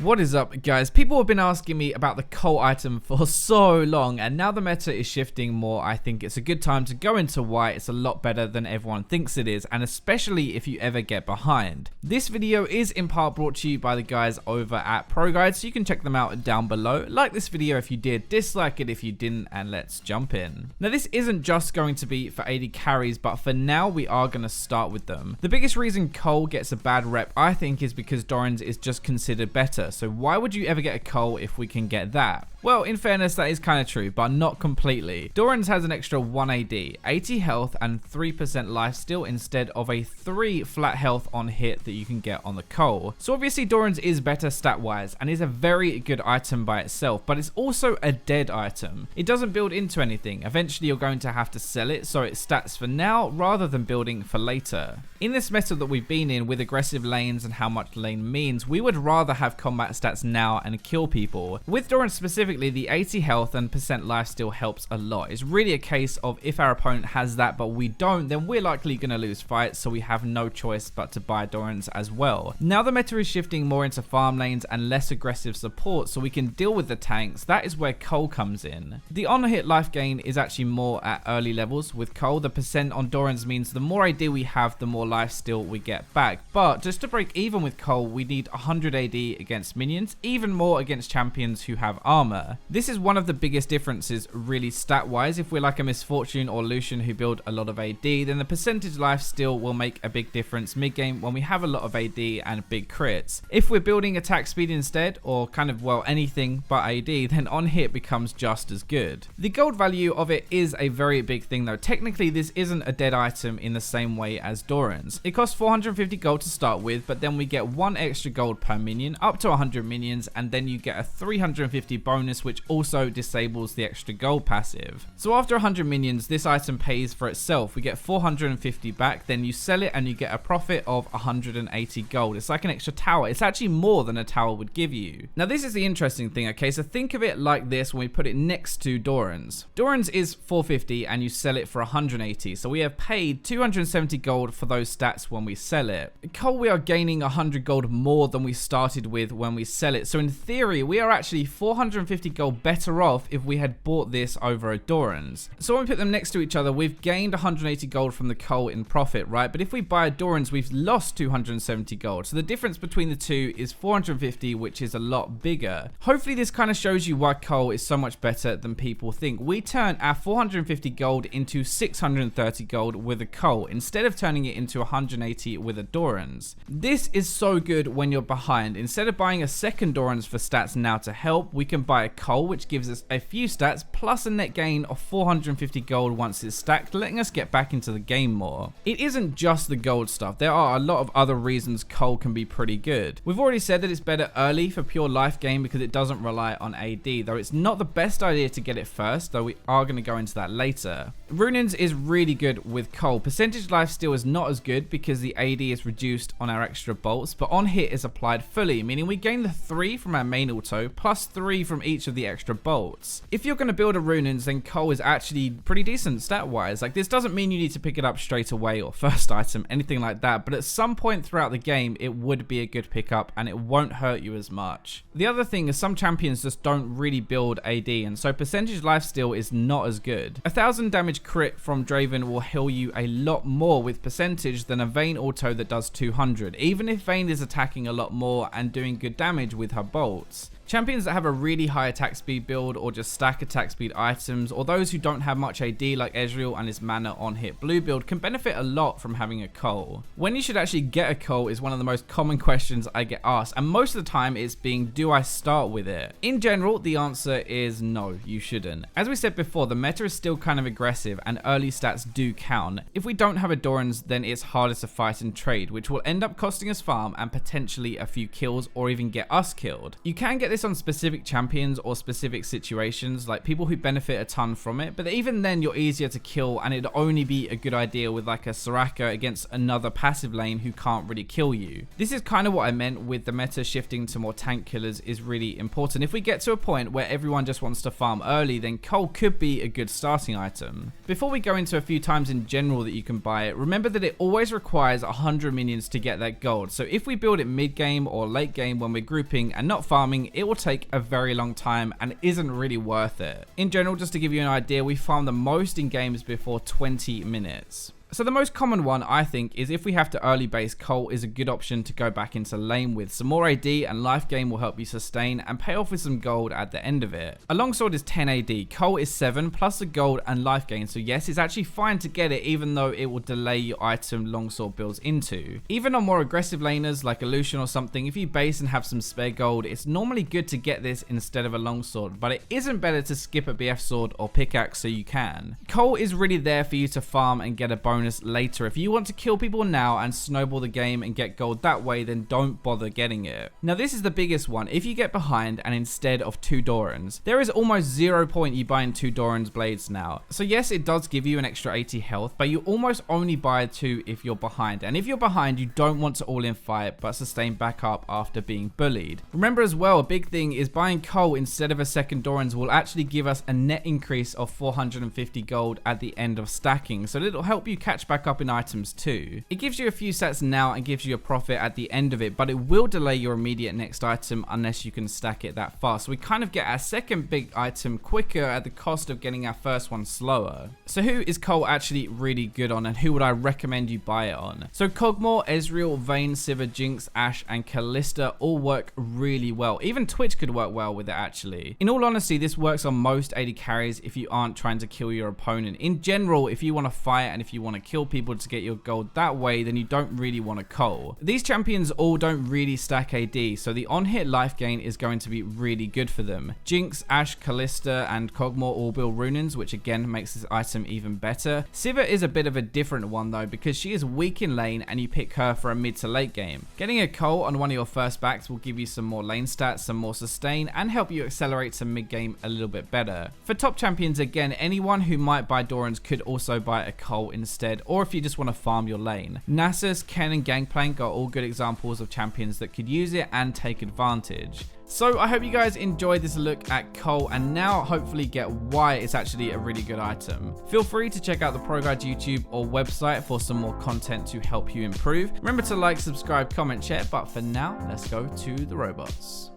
What is up, guys? People have been asking me about the Cull item for so long, and now the meta is shifting more. I think it's a good time to go into why it's a lot better than everyone thinks it is, and especially if you ever get behind. This video is in part brought to you by the guys over at Pro Guide, so you can check them out down below. Like this video if you did, dislike it if you didn't, and let's jump in. Now, this isn't just going to be for AD carries, but for now we are going to start with them. The biggest reason Cull gets a bad rep, I think, is because Doran's is just considered better. So why would you ever get a Cull if we can get that? Well, in fairness, that is kind of true, but not completely. Doran's has an extra 1 AD, 80 health, and 3% lifesteal instead of a 3 flat health on hit that you can get on the Cull. So obviously Doran's is better stat-wise and is a very good item by itself, but it's also a dead item. It doesn't build into anything. Eventually you're going to have to sell it, so it's stats for now rather than building for later. In this meta that we've been in with aggressive lanes and how much lane means, we would rather have combat stats now and kill people. With Doran specifically, the 80 health and percent lifesteal helps a lot. It's really a case of if our opponent has that but we don't, then we're likely going to lose fights, so we have no choice but to buy Doran's as well. Now the meta is shifting more into farm lanes and less aggressive support, so we can deal with the tanks. That is where Cull comes in. The on-hit life gain is actually more at early levels. With Cull, the percent on Doran's means the more AD we have, the more lifesteal we get back. But just to break even with Cull, we need 100 AD against minions, even more against champions who have armor. This is one of the biggest differences really stat wise. If we're like a Misfortune or Lucian who build a lot of AD, then the percentage life steal will make a big difference mid game when we have a lot of AD and big crits. If we're building attack speed instead, or kind of, well, anything but AD, then on hit becomes just as good. The gold value of it is a very big thing though. Technically this isn't a dead item in the same way as Doran's. It costs 450 gold to start with, but then we get 1 extra gold per minion up to 100 minions, and then you get a 350 bonus which also disables the extra gold passive. So after 100 minions, this item pays for itself. We get 450 back, then you sell it and you get a profit of 180 gold. It's like an extra tower. It's actually more than a tower would give you. Now this is the interesting thing, okay? So think of it like this when we put it next to Doran's. Doran's is 450 and you sell it for 180. So we have paid 270 gold for those stats when we sell it. Cull, we are gaining 100 gold more than we started with when we sell it. So in theory, we are actually 450 gold better off if we had bought this over a Doran's. So when we put them next to each other, we've gained 180 gold from the Cull in profit, right? But if we buy a Doran's, we've lost 270 gold. So the difference between the two is 450, which is a lot bigger. Hopefully this kind of shows you why Cull is so much better than people think. We turn our 450 gold into 630 gold with a Cull instead of turning it into 180 with a Doran's. This is so good when you're behind. Instead of buying a second Doran's for stats now to help, we can buy a Cull, which gives us a few stats plus a net gain of 450 gold once it's stacked, letting us get back into the game more. It isn't just the gold stuff. There are a lot of other reasons Cull can be pretty good. We've already said that it's better early for pure life gain because it doesn't rely on AD, though it's not the best idea to get it first, though we are going to go into that later. Runin's is really good with Cull. Percentage lifesteal is not as good because the AD is reduced on our extra bolts, but on hit is applied fully, meaning we gain the 3 from our main auto plus 3 from each of the extra bolts. If you're going to build a Runin's, then Cull is actually pretty decent stat wise. Like, this doesn't mean you need to pick it up straight away or first item, anything like that, but at some point throughout the game it would be a good pickup and it won't hurt you as much. The other thing is some champions just don't really build AD, and so percentage lifesteal is not as good. 1000 damage crit from Draven will heal you a lot more with percentage than a Vayne auto that does 200, even if Vayne is attacking a lot more and doing good damage with her bolts. Champions that have a really high attack speed build or just stack attack speed items, or those who don't have much AD like Ezreal and his mana on hit blue build, can benefit a lot from having a Cull. When you should actually get a Cull is one of the most common questions I get asked, and most of the time it's being, do I start with it? In general, the answer is no, you shouldn't. As we said before, the meta is still kind of aggressive and early stats do count. If we don't have a Doran's, then it's harder to fight and trade, which will end up costing us farm and potentially a few kills or even get us killed. You can get this on specific champions or specific situations, like people who benefit a ton from it, but even then you're easier to kill, and it'd only be a good idea with like a Soraka against another passive lane who can't really kill you. This is kind of what I meant with the meta shifting to more tank killers is really important. If we get to a point where everyone just wants to farm early, then Cull could be a good starting item. Before we go into a few times in general that you can buy it, remember that it always requires 100 minions to get that gold. So if we build it mid game or late game when we're grouping and not farming, it will take a very long time and isn't really worth it. In general, just to give you an idea, we farm the most in games before 20 minutes. So the most common one, I think, is if we have to early base, Cull is a good option to go back into lane with. Some more AD and life gain will help you sustain and pay off with some gold at the end of it. A longsword is 10 AD, Cull is 7 plus the gold and life gain, so yes, it's actually fine to get it even though it will delay your item longsword builds into. Even on more aggressive laners like a Lucian or something, if you base and have some spare gold, it's normally good to get this instead of a longsword, but it isn't better to skip a BF sword or pickaxe so you can. Cull is really there for you to farm and get a bonus later. If you want to kill people now and snowball the game and get gold that way, then don't bother getting it. Now this is the biggest one. If you get behind and instead of 2 Dorans, there is almost 0 point you buying 2 Doran's blades now. So yes, it does give you an extra 80 health, but you almost only buy 2 if you're behind. And if you're behind, you don't want to all in fight but sustain back up after being bullied. Remember as well, a big thing is buying Cull instead of a second Doran's will actually give us a net increase of 450 gold at the end of stacking, so it'll help you catch back up in items too. It gives you a few sets now and gives you a profit at the end of it, but it will delay your immediate next item unless you can stack it that fast. So we kind of get our second big item quicker at the cost of getting our first one slower. So who is Cull actually really good on, and who would I recommend you buy it on? So Kog'Maw, Ezreal, Vayne, Sivir, Jinx, Ashe and Kalista all work really well. Even Twitch could work well with it actually. In all honesty, this works on most AD carries if you aren't trying to kill your opponent. In general, if you want to fight and if you want to kill people to get your gold that way, then you don't really want to Cull. These champions all don't really stack AD, so the on-hit life gain is going to be really good for them. Jinx, Ashe, Kalista and Kog'Maw all build runins, which again makes this item even better. Sivir is a bit of a different one though, because she is weak in lane and you pick her for a mid to late game. Getting a Cull on one of your first backs will give you some more lane stats, some more sustain, and help you accelerate some mid game a little bit better. For top champions, again, anyone who might buy Dorans could also buy a Cull instead, or if you just want to farm your lane. Nasus, Ken and Gangplank are all good examples of champions that could use it and take advantage. So I hope you guys enjoyed this look at Cull and now hopefully get why it's actually a really good item. Feel free to check out the Pro Guide YouTube or website for some more content to help you improve. Remember to like, subscribe, comment, share, but for now, let's go to the robots.